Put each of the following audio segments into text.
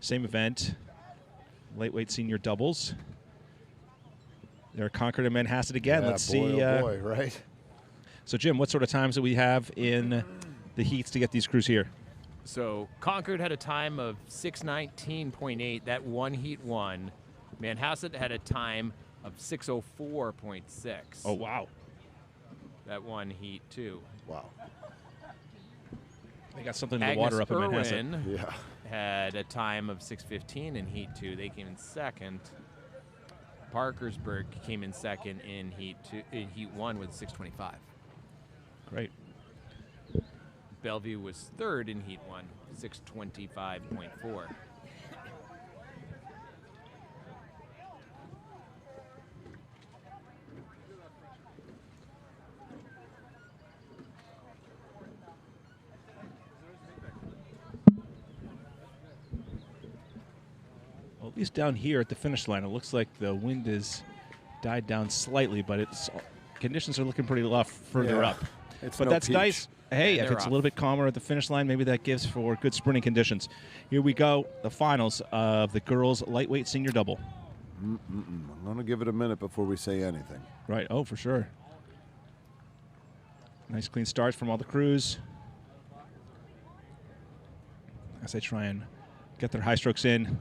Same event, lightweight senior doubles. They're Concord and Manhasset again. Yeah, Let's boy, see. oh boy, right? So, Jim, what sort of times do we have in the heats to get these crews here? So Concord had a time of 6:19.8. That one heat won. Manhasset had a time of 6:04.6. Oh, wow. That one heat, too. Wow. They got something in the water up in Manhasset. Yeah. Had a time of 6:15 in heat 2. They came in second. Parkersburg came in second in heat 1 with 6:25. Great. Bellevue was third in heat 1, 6:25.4. Well, at least down here at the finish line, it looks like the wind has died down slightly, but conditions are looking pretty rough further up. It's But no that's peach. nice. Hey, Yeah, if they're it's a off. little bit calmer at the finish line, maybe that gives for good sprinting conditions. Here we go, the finals of the girls' lightweight senior double. I'm going to give it a minute before we say anything. Right, oh, for sure. Nice clean starts from all the crews as they try and get their high strokes in,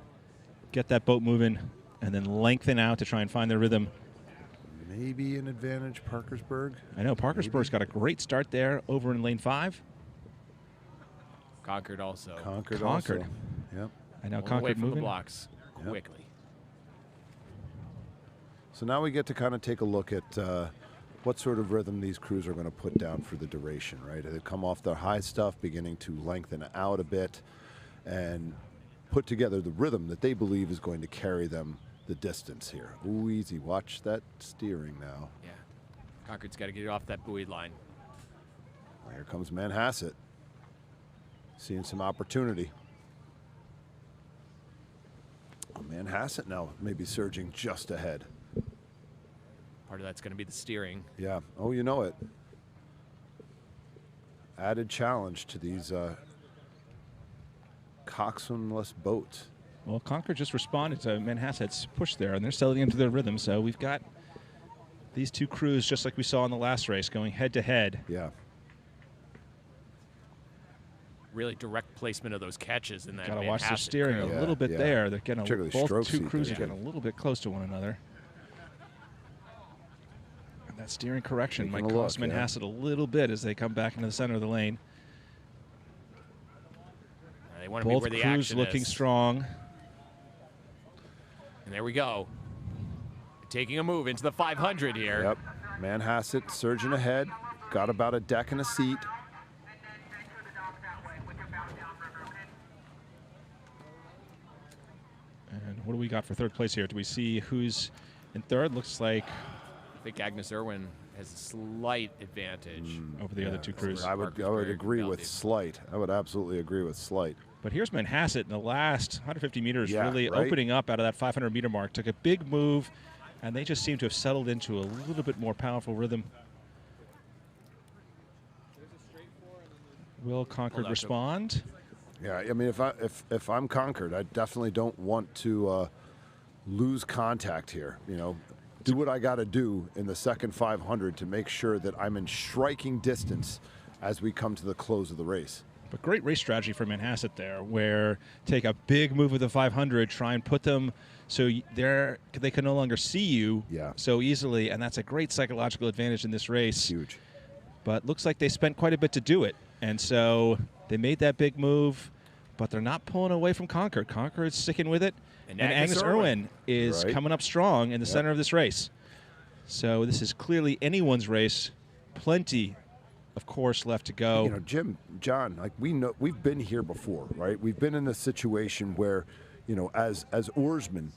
get that boat moving, and then lengthen out to try and find their rhythm. Maybe an advantage, Parkersburg. I know Parkersburg's got a great start there over in lane 5. Concord also. Concord. Concord. Also. Yep. I know All the way Concord from the moving. blocks Yep. quickly. So now we get to kind of take a look at what sort of rhythm these crews are going to put down for the duration, right? They come off their high stuff, beginning to lengthen out a bit, and put together the rhythm that they believe is going to carry them the distance here. Ooh, easy. Watch that steering now. Yeah. Concord's got to get it off that buoy line. Here comes Manhasset. Seeing some opportunity. Manhasset now maybe surging just ahead. Part of that's going to be the steering. Yeah. Oh, you know it. Added challenge to these coxswainless boats. Well, Concord just responded to Manhasset's push there, and they're settling into their rhythm. So we've got these two crews, just like we saw in the last race, going head-to-head. Yeah. Really direct placement of those catches in that. Got to watch their Manhasset steering crew. a little bit yeah. there. They're getting Particularly stroke both two seat crews are there. getting a little bit close to one another. And that steering correction Taking might a cost look, yeah. Manhasset a little bit as they come back into the center of the lane. They want to be Both where the crews action looking is. strong. And there we go. Taking a move into the 500 here. Yep. Manhasset surging ahead. Got about a deck and a seat. And what do we got for third place here? Do we see who's in third? Looks like I think Agnes Irwin has a slight advantage. over the other two crews. I would Parkersburg, agree with Bellevue. slight. I would absolutely agree with slight. But here's Manhasset in the last 150 meters, Yeah, really right? opening up out of that 500-meter mark. Took a big move, and they just seem to have settled into a little bit more powerful rhythm. Will Concord Hold on, respond? Yeah, I mean, if I'm Concord, I definitely don't want to lose contact here. You know, do what I got to do in the second 500 to make sure that I'm in striking distance as we come to the close of the race. But great race strategy for Manhasset there, where take a big move with the 500, try and put them so they can no longer see you so easily, and that's a great psychological advantage in this race. Huge. But looks like they spent quite a bit to do it, and so they made that big move, but they're not pulling away from Concord. Concord's sticking with it, and Agnes Irwin is coming up strong in the center of this race. So this is clearly anyone's race. Plenty of course left to go. You know, Jim, John, like we've been here before, right? We've been in a situation where, you know, as oarsmen,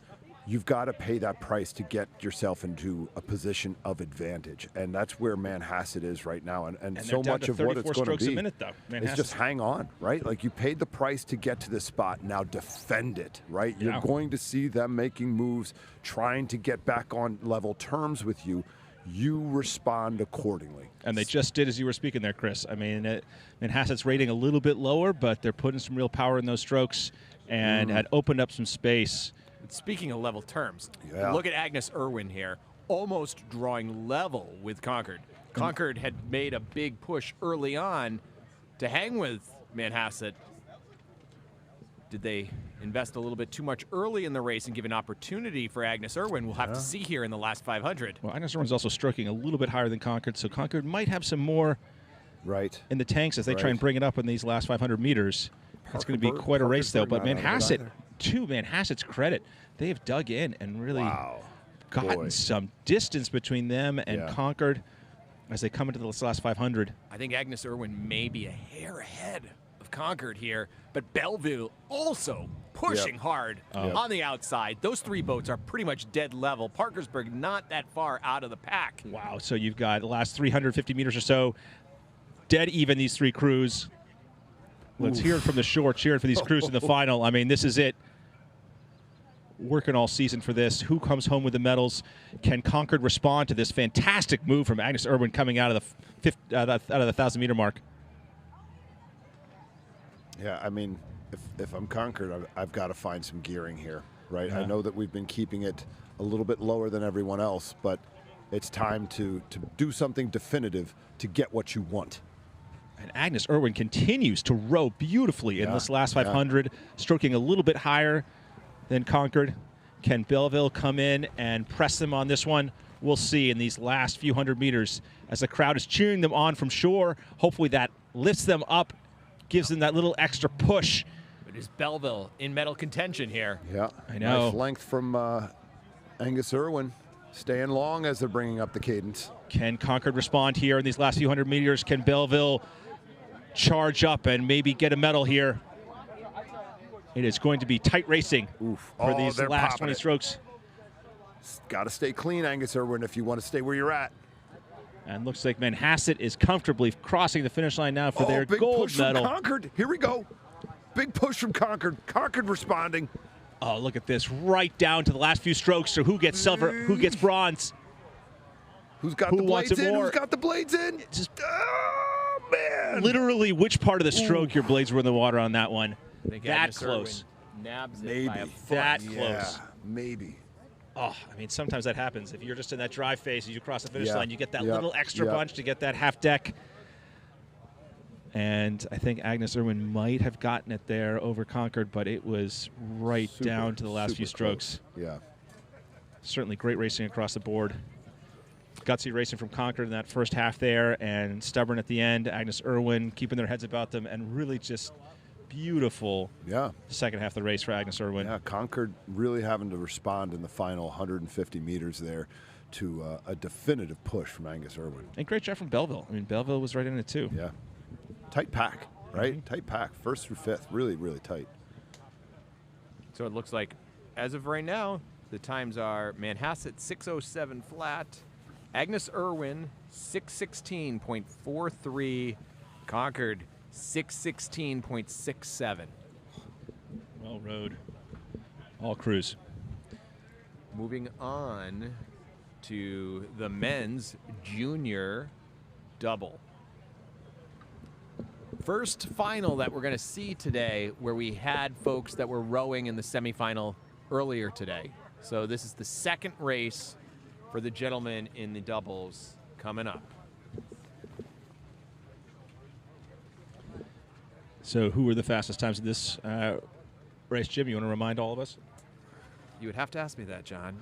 you've got to pay that price to get yourself into a position of advantage, and that's where Manhasset is right now. And so much of what it's going to be a minute, though. is just hang on, right? Like you paid the price to get to this spot, now defend it, right? Yeah. You're going to see them making moves, trying to get back on level terms with you. You respond accordingly. And they just did as you were speaking there, Chris. I mean, Manhasset's rating a little bit lower, but they're putting some real power in those strokes. and had opened up some space. Speaking of level terms, Yeah. look at Agnes Irwin here, almost drawing level with Concord. Concord had made a big push early on to hang with Manhasset. Did they invest a little bit too much early in the race and give an opportunity for Agnes Irwin? We'll have to see here in the last 500. Well, Agnes Irwin's also stroking a little bit higher than Concord, so Concord might have some more in the tanks as they try and bring it up in these last 500 meters. It's going to be quite a race, though. But Manhasset, to Manhasset's credit, they have dug in and really gotten some distance between them and Concord as they come into this last 500. I think Agnes Irwin may be a hair ahead of Concord here, but Belleville also pushing hard on the outside. Those three boats are pretty much dead level. Parkersburg not that far out of the pack. Wow, so you've got the last 350 meters or so, dead even, these three crews. Let's hear it from the shore, cheering for these crews in the final. I mean, this is it. Working all season for this. Who comes home with the medals? Can Concord respond to this fantastic move from Agnes Irwin coming out of the 1,000-meter mark? Yeah, I mean, if I'm Concord, I've got to find some gearing here, right? I know that we've been keeping it a little bit lower than everyone else, but it's time to do something definitive to get what you want. And Agnes Irwin continues to row beautifully in this last 500, stroking a little bit higher than Concord. Can Belleville come in and press them on this one? We'll see in these last few hundred meters as the crowd is cheering them on from shore. Hopefully that lifts them up, gives them that little extra push. It is Belleville in medal contention here. Yeah, I know. Nice length from Agnes Irwin, staying long as they're bringing up the cadence. Can Concord respond here in these last few hundred meters? Can Belleville charge up and maybe get a medal here? It is going to be tight racing for these last 20 strokes. Got to stay clean, Agnes Irwin, if you want to stay where you're at. And looks like Manhasset is comfortably crossing the finish line now for their big gold push medal. From Concord. Here we go. Big push from Concord. Concord responding. Oh, look at this. Right down to the last few strokes. So who gets silver? Who gets bronze? Who's got the blades in? Who's got the blades in? Just, oh, man. Literally, which part of the stroke your blades were in the water on that one? That close. Nabs it Maybe. by a foot. That Yeah, close. maybe. Oh, I mean, sometimes that happens. If you're just in that dry phase, you cross the finish line, you get that Yep. little extra Yep. bunch to get that half deck. And I think Agnes Irwin might have gotten it there over Concord, but it was right down to the last few strokes. Close. Yeah. Certainly great racing across the board. Gutsy racing from Concord in that first half there, and stubborn at the end. Agnes Irwin keeping their heads about them, and really just beautiful second half of the race for Agnes Irwin. Yeah, Concord really having to respond in the final 150 meters there to a definitive push from Agnes Irwin. And great job from Belleville. I mean, Belleville was right in it too. Yeah. Tight pack, right? Tight pack, first through fifth. Really, really tight. So it looks like, as of right now, the times are Manhasset 6:07 flat, Agnes Irwin 6:16.43, Concord 6:16.67. Well rowed. All crews. Moving on to the men's junior double. First final that we're going to see today, where we had folks that were rowing in the semifinal earlier today. So this is the second race for the gentlemen in the doubles coming up. So who were the fastest times in this race, Jim? You want to remind all of us? You would have to ask me that, John.